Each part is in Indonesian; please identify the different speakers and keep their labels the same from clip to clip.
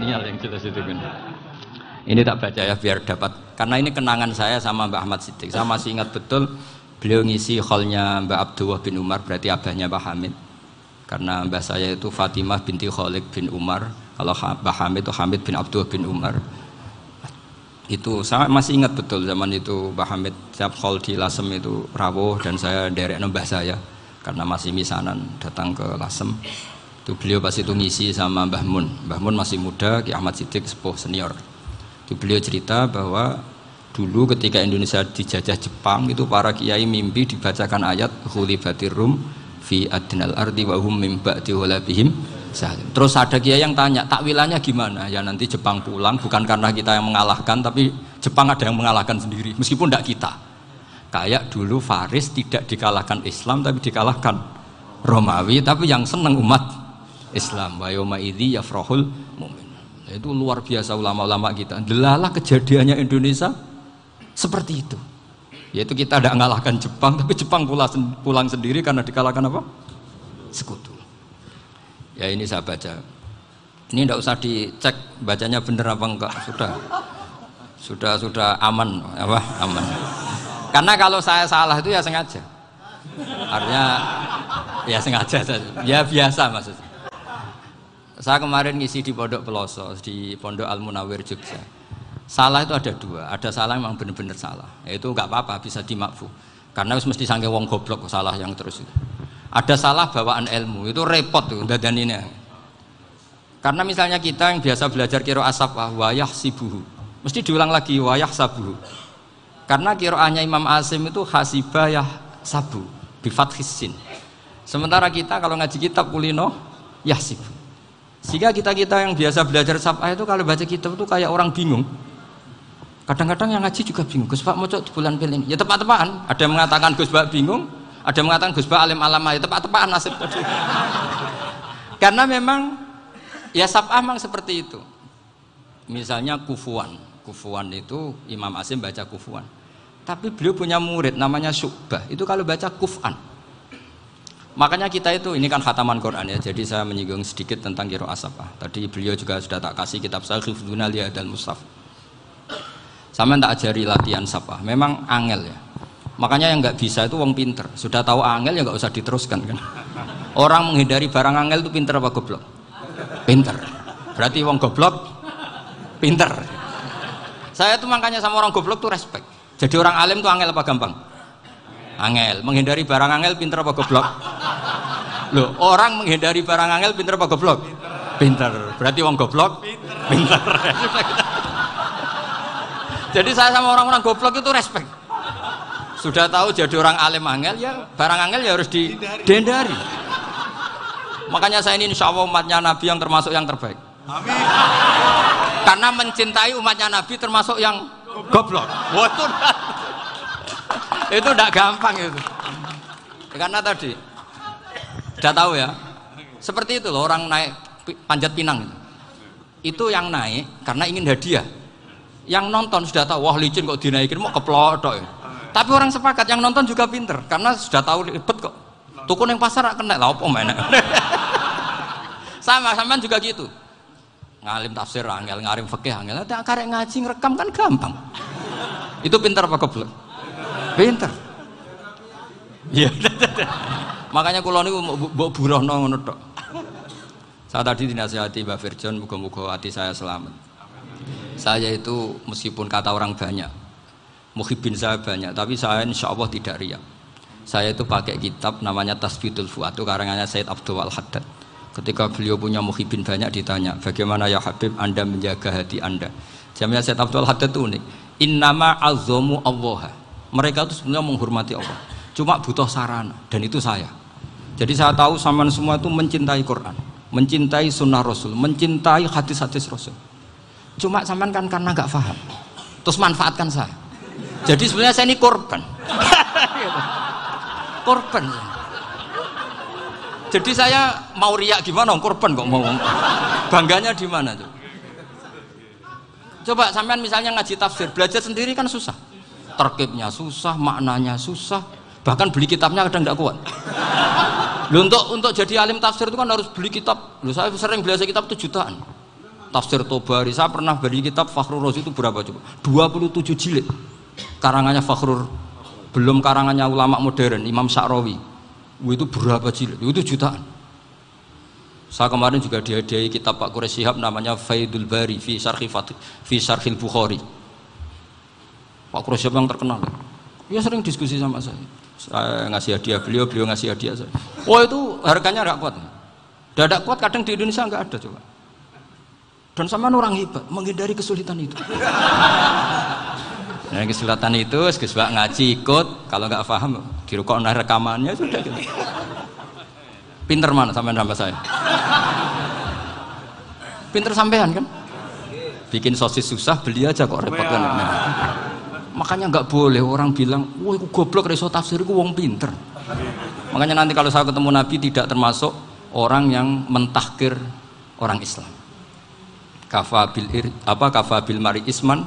Speaker 1: kolonial yang jelas itu kan. Ini tak baca ya biar dapat, karena ini kenangan saya sama Mbak Ahmad Siddiq. Saya masih ingat betul beliau ngisi hallnya Mbak Abdullah bin Umar, berarti abahnya Mbak Hamid. Karena mbah saya itu Fatimah binti Khalid bin Umar, kalau Mbak Hamid itu Hamid bin Abdullah bin Umar. Itu saya masih ingat betul zaman itu Mbak Hamid setiap hall di Lasem itu rawuh dan saya derek mbah saya karena masih misanan datang ke Lasem. Itu beliau pas itu ngisi sama Mbah Mun. Mbah Mun masih muda, Ki Ahmad Siddiq sepuh senior. Itu beliau cerita bahwa dulu ketika Indonesia dijajah Jepang itu para kiai mimpi dibacakan ayat ghulibatir rum fi adnal ardi wa hum mim ba'di ghalabihim salim. Terus ada kiai yang tanya, takwilannya gimana? Ya nanti Jepang pulang bukan karena kita yang mengalahkan, tapi Jepang ada yang mengalahkan sendiri meskipun tidak kita. Kayak dulu Faris tidak dikalahkan Islam tapi dikalahkan Romawi, tapi yang senang umat Islam. Wa yauma idzi yafrahul mu'min. Itu luar biasa ulama-ulama kita. Delalah kejadiannya Indonesia seperti itu. Yaitu kita tidak mengalahkan Jepang, tapi Jepang pulang sendiri karena dikalahkan apa? Sekutu. Ya ini saya baca. Ini tidak usah dicek bacanya benar apa enggak. Sudah aman apa? Aman. Karena kalau saya salah itu ya sengaja. Artinya ya sengaja saja. Ya biasa maksudnya. Saya kemarin ngisi di Pondok Peloso, di Pondok Al Munawir Jogja. Salah itu ada dua, ada salah memang benar-benar salah. Itu nggak apa-apa, bisa dimakfu. Karena mesti sangke wong goblok salah yang terus itu. Ada salah bawaan ilmu, itu repot tuh dadaninnya. Karena misalnya kita yang biasa belajar qiraah safah wayah sibuhu, mesti diulang lagi wayah sabuhu. Karena qiraahnya Imam Asim itu hasibah yah sabu bi fathis sin. Sementara kita kalau ngaji kitab kulino yahsib. Sehingga kita yang biasa belajar safah itu kalau baca kitab itu kayak orang bingung. Kadang-kadang yang ngaji juga bingung. Gus Pak mau di bulan pilih ini. Ya tepat-tepatan. Ada yang mengatakan Gus Pak bingung, ada yang mengatakan Gus Pak alim alamah. Ya tepat-tepatan nasib tadi. Karena memang ya safah memang seperti itu. Misalnya kufuan. Kufuan itu Imam Asim baca kufuan. Tapi beliau punya murid namanya Syu'bah. Itu kalau baca kuf'an. Makanya kita itu, ini kan khataman Quran ya, jadi saya menyinggung sedikit tentang qiraah safah. Tadi beliau juga sudah tak kasih kitab saya Hifdzuna Liyadal Mushaf. Sama tak ajari latihan safah, memang angel ya. Makanya yang nggak bisa itu wong pinter, sudah tahu angel ya nggak usah diteruskan kan. Orang menghindari barang angel itu pinter apa goblok? Pinter. Berarti wong goblok pinter. Saya tuh makanya sama orang goblok tuh respect. Jadi orang alim tuh angel apa gampang? Angel. Menghindari barang angel pinter apa goblok? Loh, orang menghindari barang angel pinter apa goblok? Pinter. Berarti wong goblok pinter. Jadi saya sama orang-orang goblok itu respect. Sudah tahu jadi orang alim angel ya barang angel ya harus dihindari. Makanya saya ini insya Allah umatnya Nabi yang termasuk yang terbaik. Amin. Karena mencintai umatnya Nabi termasuk yang goblok. Waduh. Itu tidak gampang itu. Karena tadi sudah tahu ya. Seperti itu loh orang naik Panjat Pinang itu yang naik karena ingin hadiah. Yang nonton sudah tahu wah licin kok dinaikin mau keplodok ya. Tapi orang sepakat yang nonton juga pinter karena sudah tahu ribet kok. Tuku yang pasar kena lah apa mana. Sama juga gitu. Ngalim tafsir angel, ngalim fikih angel. Tapi karek ngaji ngerekam kan gampang. Itu pinter apa goblok? Pinter. Iya. Makanya kula niku mbok burohno ngono tok. Saya tadi dinasihati Mbak Firjon, muga-muga hati saya selamat. Saya itu meskipun kata orang banyak, muhibbin saya banyak, tapi saya insya Allah tidak riya. Saya itu pakai kitab namanya Tasbidul Fuad, itu karangannya Said Abdul Al-Haddad. Ketika beliau punya muhibbin banyak ditanya, bagaimana ya Habib Anda menjaga hati Anda? Jamnya Said Abdul Al-Haddad itu unik. Innama azzamu Allah. Mereka itu sebenarnya menghormati Allah, cuma butuh sarana, dan itu saya. Jadi saya tahu sampean semua itu mencintai Quran, mencintai sunnah Rasul, mencintai hadis-hadis Rasul. Cuma sampean kan karena nggak paham, terus manfaatkan saya. Jadi sebenarnya saya ini korban. Korban. Jadi saya mau riak gimana? Korban kok mau. Bangganya di mana tuh? Coba sampean misalnya ngaji tafsir, belajar sendiri kan susah. Terkibnya susah, maknanya susah, bahkan beli kitabnya kadang tidak kuat. Loh, untuk jadi alim tafsir itu kan harus beli kitab. Loh, saya sering belajar kitab itu jutaan. Tafsir Tobari. Saya pernah beli kitab Fakhrur Razi itu berapa coba? 27 jilid. Karangannya Fakhrur, belum karangannya ulama modern Imam Sa'rawi. Itu berapa jilid? Itu jutaan. Saya kemarin juga dihadiahi kitab Pak Quraish Shihab namanya Faidul Bari fi Syarhil Bukhari. Pak Quraish Shihab yang terkenal. Dia sering diskusi sama saya. Saya ngasih hadiah beliau ngasih hadiah saya. Oh itu harganya nggak kuat. Tidak kuat kadang di Indonesia nggak ada coba. Dan sama orang hebat menghindari kesulitan itu. Nah, kesulitan itu, sebab ngaji ikut, kalau nggak paham dirukok rekamannya sudah gitu. Pinter mana sampean sama saya? Pinter sampean kan? Bikin sosis susah, beli aja kok repot kan. Nah, makanya nggak boleh orang bilang, wah aku goblok reso tafsir, aku wong pinter. Makanya nanti kalau saya ketemu Nabi tidak termasuk orang yang mentahkir orang Islam. Kafabil mari isman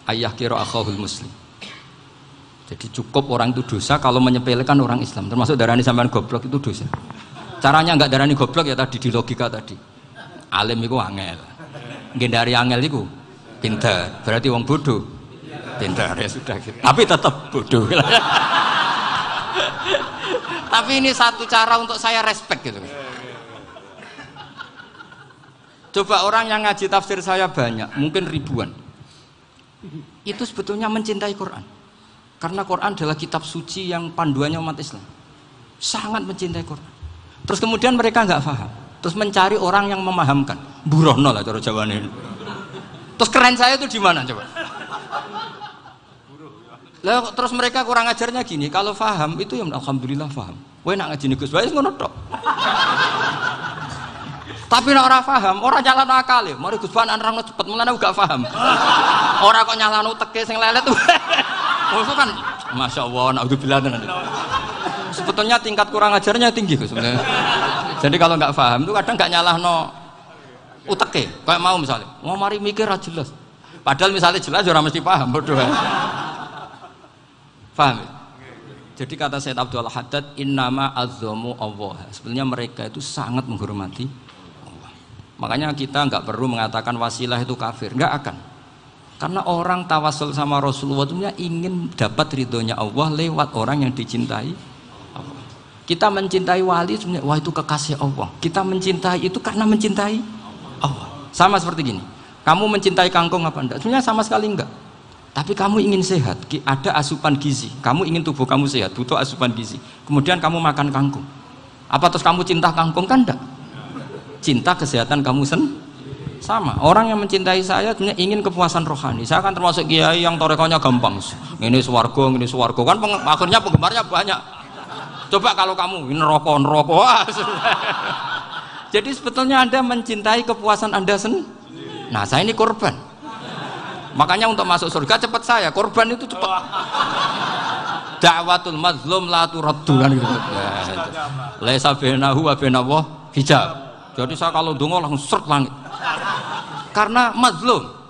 Speaker 1: ayah kira akhahul muslim. Jadi cukup orang itu dosa kalau menyepelekan orang Islam, termasuk darani sampean goblok itu dosa. Caranya nggak darani goblok ya tadi di logika tadi. Alim itu angel, gendari angel itu pinter, berarti wong bodoh pinter ya sudah gitu. Tapi tetap bodoh. Tapi ini satu cara untuk saya respect gitu. Coba orang yang ngaji tafsir saya banyak, mungkin ribuan. Itu sebetulnya mencintai Quran. Karena Quran adalah kitab suci yang panduannya umat Islam. Sangat mencintai Quran. Terus kemudian mereka nggak paham. Terus mencari orang yang memahamkan. Burono lah cara Jawa ini. Terus keren saya itu di mana coba? Lah terus mereka kurang ajarnya gini, kalau paham itu ya alhamdulillah paham. Kowe nak ngaji Gus Bae ngono tok. Tapi nek ora paham, ora nyalano akale. Mari Gus Bae nerangno cepet, mulane gak paham. Ora kok nyalano teke sing lelet. Maksud kan masyaallah naudzubillah tenan. Sebetulnya tingkat kurang ajarnya tinggi Gus sebenarnya. Jadi kalau nggak paham itu kadang nggak nyalahno uteke. Kayak mau misalnya, mau mari mikir ra jelas. Padahal misalnya jelas ora mesti paham, bodoh. Paham? Jadi kata Sayyid Abdul Haddad, innama azzamu Allah. Sebenarnya mereka itu sangat menghormati Allah. Makanya kita nggak perlu mengatakan wasilah itu kafir, nggak akan. Karena orang tawasul sama Rasulullah itu ingin dapat ridhonya Allah lewat orang yang dicintai Allah. Kita mencintai wali sebenarnya, wah itu kekasih Allah. Kita mencintai itu karena mencintai Allah. Sama seperti gini, kamu mencintai kangkung apa enggak? Sebenarnya sama sekali enggak. Tapi kamu ingin sehat, ada asupan gizi. Kamu ingin tubuh kamu sehat, butuh asupan gizi. Kemudian kamu makan kangkung. Apa terus kamu cinta kangkung? Kan enggak. Cinta kesehatan kamu sama. Orang yang mencintai saya sebenarnya ingin kepuasan rohani. Saya kan termasuk kiai yang torekonya gampang. Ini swarga, kan akhirnya penggemarnya banyak. Coba kalau kamu ini neraka. Jadi sebetulnya Anda mencintai kepuasan Anda sendiri. Nah, saya ini korban. Makanya untuk masuk surga cepat saya, korban itu cepat. Da'watul mazlum la turaddu kan gitu. Laisa bainahu wa bainallah hijab. Jadi saya kalau dongo langsung seret langit. Karena mazlum.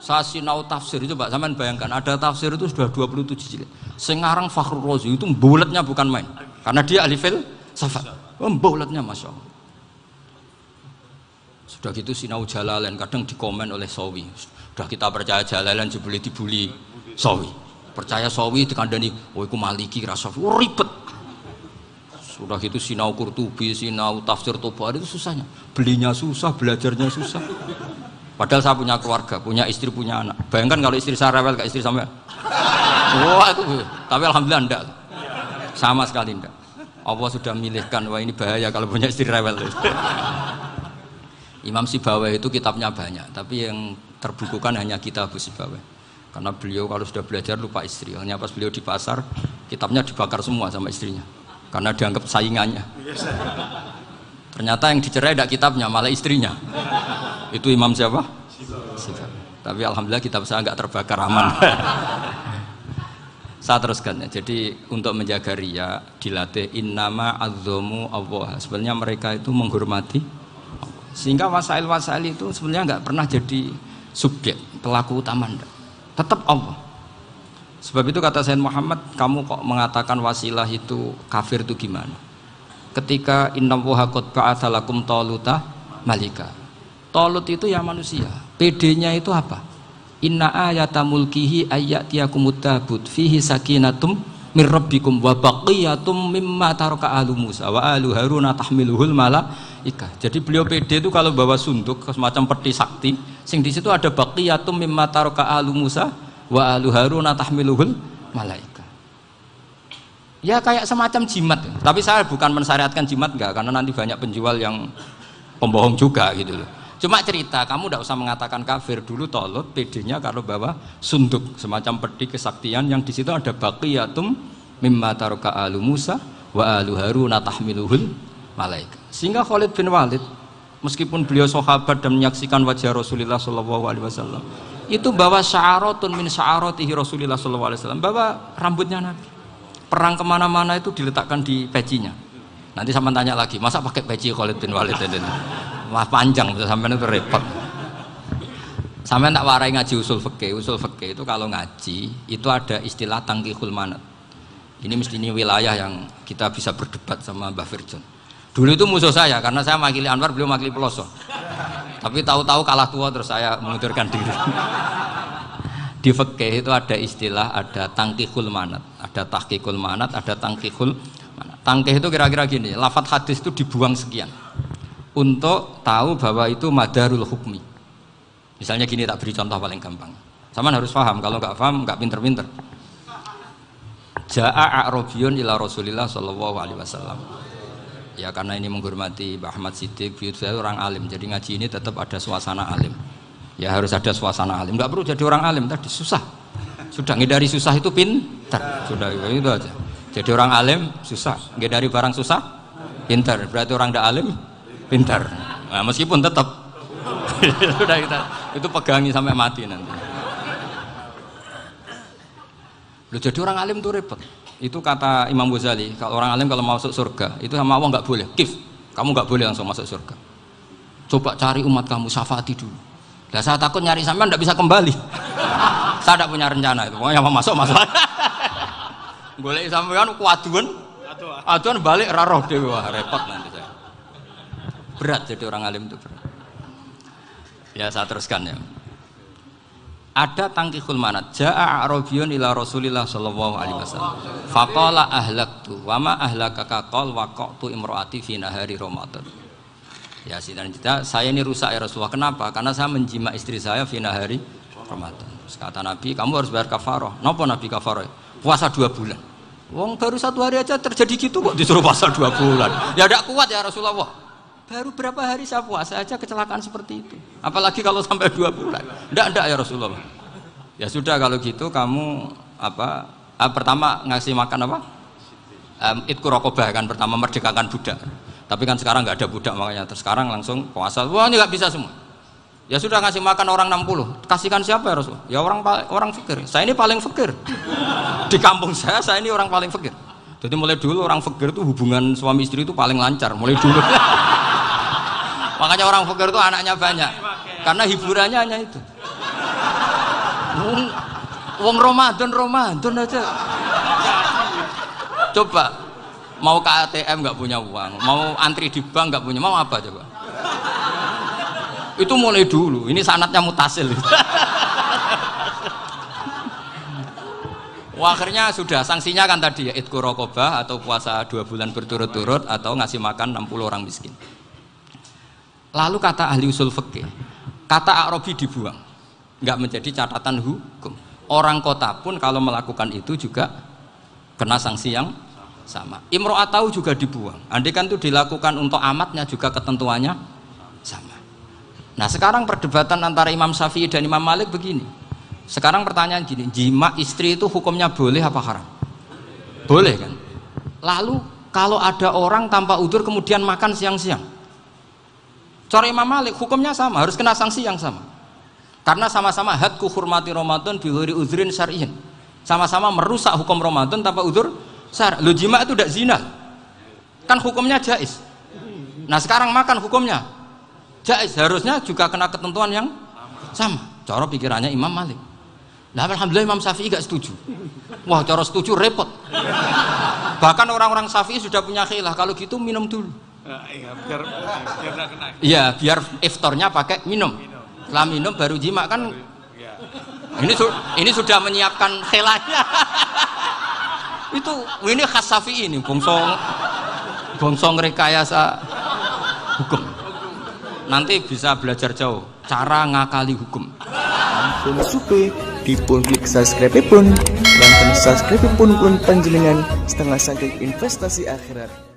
Speaker 1: Saya sinau tafsir itu, Pak, sampean bayangkan ada tafsir itu sudah 27 jilid. Sekarang Fakhrur Razi itu bulatnya bukan main. Karena dia ahli filsafat. Bulatnya Masya Allah. Sudah gitu sinau Jalalain kadang dikomen oleh Sawi. Sudah kita percaya Jalalain dibuli Sawi. Percaya Sawi dikandani, oh iku Maliki Rasafi. Oh, ribet. Sudah gitu sinau Qurtubi, sinau tafsir Tobari itu susahnya. Belinya susah, belajarnya susah. Padahal saya punya keluarga, punya istri, punya anak. Bayangkan kalau istri saya rewel kayak istri sampai. Wah itu. Tapi alhamdulillah enggak. Sama sekali enggak. Allah sudah milihkan, wah ini bahaya kalau punya istri rewel. Imam Sibawai itu kitabnya banyak, tapi yang terbukukan hanya Kitab Sibawai. Karena beliau kalau sudah belajar lupa istri. Hanya pas beliau di pasar, kitabnya dibakar semua sama istrinya. Karena dianggap saingannya. Ternyata yang dicerai tidak kitabnya, malah istrinya. Itu Imam siapa? Sibawai. Tapi alhamdulillah kitab saya nggak terbakar, aman. Saya teruskan ya. Jadi untuk menjaga riya dilatih innama azzamu Allah. Sebenarnya mereka itu menghormati. Sehingga wasail itu sebenarnya nggak pernah jadi subjek pelaku utama, tetap Allah. Sebab itu kata Sayyid Muhammad, kamu kok mengatakan wasilah itu kafir itu gimana? Ketika innallaha qad ba'atsa lakum taluta malika. Tolut itu ya manusia. PD-nya itu apa? Inna ayata mulkihi ayyatiyakumut tabut fihi sakinatum mir rabbikum wa baqiyatum mimma taraka alu Musa wa alu Haruna tahmiluhul malaika. Jadi beliau PD itu kalau bawa sunduk semacam peti sakti, sing di situ ada baqiyatum mimma taraka alu Musa wa alu Haruna tahmiluhul malaika. Ya kayak semacam jimat. Tapi saya bukan mensyariatkan jimat enggak, karena nanti banyak penjual yang pembohong juga gitu loh. Cuma cerita, kamu tidak usah mengatakan kafir. Dulu Tolut PD-nya kalau bawa sunduk semacam peti kesaktian yang di situ ada baqiyatum mimma taraka alu Musa wa alu Haruna tahmiluhul malaika. Sehingga Khalid bin Walid meskipun beliau sahabat dan menyaksikan wajah Rasulullah SAW, itu bawa sya'aratun min sya'aratihi Rasulullah SAW, bawa rambutnya Nabi. Perang kemana-mana itu diletakkan di pecinya. Nanti sama tanya lagi, masa pakai peci Khalid bin Walid ini? Wah panjang, sampai itu repot. Sampai tak warai ngaji usul fikih. Usul fikih itu kalau ngaji itu ada istilah tangkihul manat. Ini mesti ini wilayah yang kita bisa berdebat sama Mbah Firjon. Dulu itu musuh saya karena saya makili Anwar, beliau makili Peloso. Tapi tahu-tahu kalah tua terus saya mengundurkan diri. Di fikih itu ada istilah, ada tangkihul manat, ada tahqiqul manat, ada tangkihul manat. Tangkih itu kira-kira gini, lafadz hadis itu dibuang sekian untuk tahu bahwa itu madarul hukmi. Misalnya gini, tak beri contoh paling gampang. Sama harus paham, kalau nggak paham nggak pinter-pinter. Ja'a a'rabiyun ila Rasulillah sallallahu alaihi wasallam. Ya karena ini menghormati Mbah Ahmad Siddiq, saya orang alim, jadi ngaji ini tetap ada suasana alim. Ya harus ada suasana alim. Nggak perlu jadi orang alim tadi susah. Sudah ngedari susah itu pintar. Sudah itu aja. Jadi orang alim susah, ngedari barang susah pintar. Berarti orang tidak alim pintar. Nah, meskipun tetap sudah itu pegangi sampai mati nanti. Loh, jadi orang alim itu repot. Itu kata Imam Ghazali, kalau orang alim kalau mau masuk surga itu sama Allah nggak boleh. Kif, kamu nggak boleh langsung masuk surga. Coba cari umat kamu, syafaati dulu. Nah, saya takut nyari sampean nggak bisa kembali. Saya tidak punya rencana itu. Pokoknya mau masuk. Golek sampean kuaduan balik raroh dewe, repot nanti saya. Berat jadi orang alim itu berat. Ya saya teruskan ya. Ada tangkihul manat. Ja'a a'rabiyun ila Rasulillah sallallahu alaihi wasallam. Faqala ahlaktu wa ma ahlakaka qal waqatu imraati fi nahari Ramadan. Ya sidang kita, saya ini rusak ya Rasulullah. Kenapa? Karena saya menjima istri saya fi nahari Ramadan. Terus kata Nabi, kamu harus bayar kafarah. Napa Nabi kafarah? Puasa 2 bulan. Wong baru 1 hari aja terjadi gitu kok disuruh puasa 2 bulan. Ya tidak kuat ya Rasulullah. Baru berapa hari saya puasa aja kecelakaan seperti itu. Apalagi kalau sampai 2 bulan. Tidak ya Rasulullah. Ya sudah kalau gitu kamu pertama ngasih makan apa? Idku raqabah kan, pertama merdekakan budak. Tapi kan sekarang nggak ada budak makanya terus sekarang langsung puasa. Wah ini nggak bisa semua. Ya sudah ngasih makan orang 60. Kasihkan siapa ya Rasulullah? Ya orang fakir. Saya ini paling fakir. Di kampung saya ini orang paling fakir. Jadi mulai dulu orang fakir itu hubungan suami istri itu paling lancar mulai dulu. Makanya orang fakir itu anaknya banyak karena hiburannya hanya itu. Wong Ramadan aja. Coba mau ke ATM nggak punya uang, mau antri di bank nggak punya, mau apa coba? Itu mulai dulu. Ini sanatnya mutasil. Wah, akhirnya sudah sanksinya kan tadi ya idku raqabah atau puasa 2 bulan berturut-turut atau ngasih makan 60 orang miskin. Lalu kata ahli usul fikih, kata a'rabi dibuang, nggak menjadi catatan hukum. Orang kota pun kalau melakukan itu juga kena sanksi yang sama. Imro'atau juga dibuang. Andai kan itu dilakukan untuk amatnya juga ketentuannya sama. Nah sekarang perdebatan antara Imam Syafi'i dan Imam Malik begini. Sekarang pertanyaan gini, jima istri itu hukumnya boleh apa haram? Boleh kan? Lalu kalau ada orang tanpa udzur kemudian makan siang-siang, cara Imam Malik hukumnya sama, harus kena sanksi yang sama. Karena sama-sama hadku hurmati Ramadan bi ghairi udzrin syar'iyyin. Sama-sama merusak hukum Ramadan tanpa udzur syar'. Lo jima itu tidak zina. Kan hukumnya jaiz. Nah, sekarang makan hukumnya jaiz, harusnya juga kena ketentuan yang sama. Cara pikirannya Imam Malik. Nah, alhamdulillah Imam Syafi'i gak setuju. Wah, cara setuju repot. Bahkan orang-orang Syafi'i sudah punya khilaf, kalau gitu minum dulu.
Speaker 2: Iya, biar nggak kena.
Speaker 1: Iya, biar iftarnya pakai minum. Setelah minum baru jima kan.
Speaker 2: Iya.
Speaker 1: Ini sudah menyiapkan selanya. Ini khas Syafi'i ini, bongsong rekayasa hukum. Nanti bisa belajar jauh cara ngakali hukum.
Speaker 3: Ampun supe, dipun klik subscribe pun, dan subscribe pun panjenengan setengah saking investasi akhirat.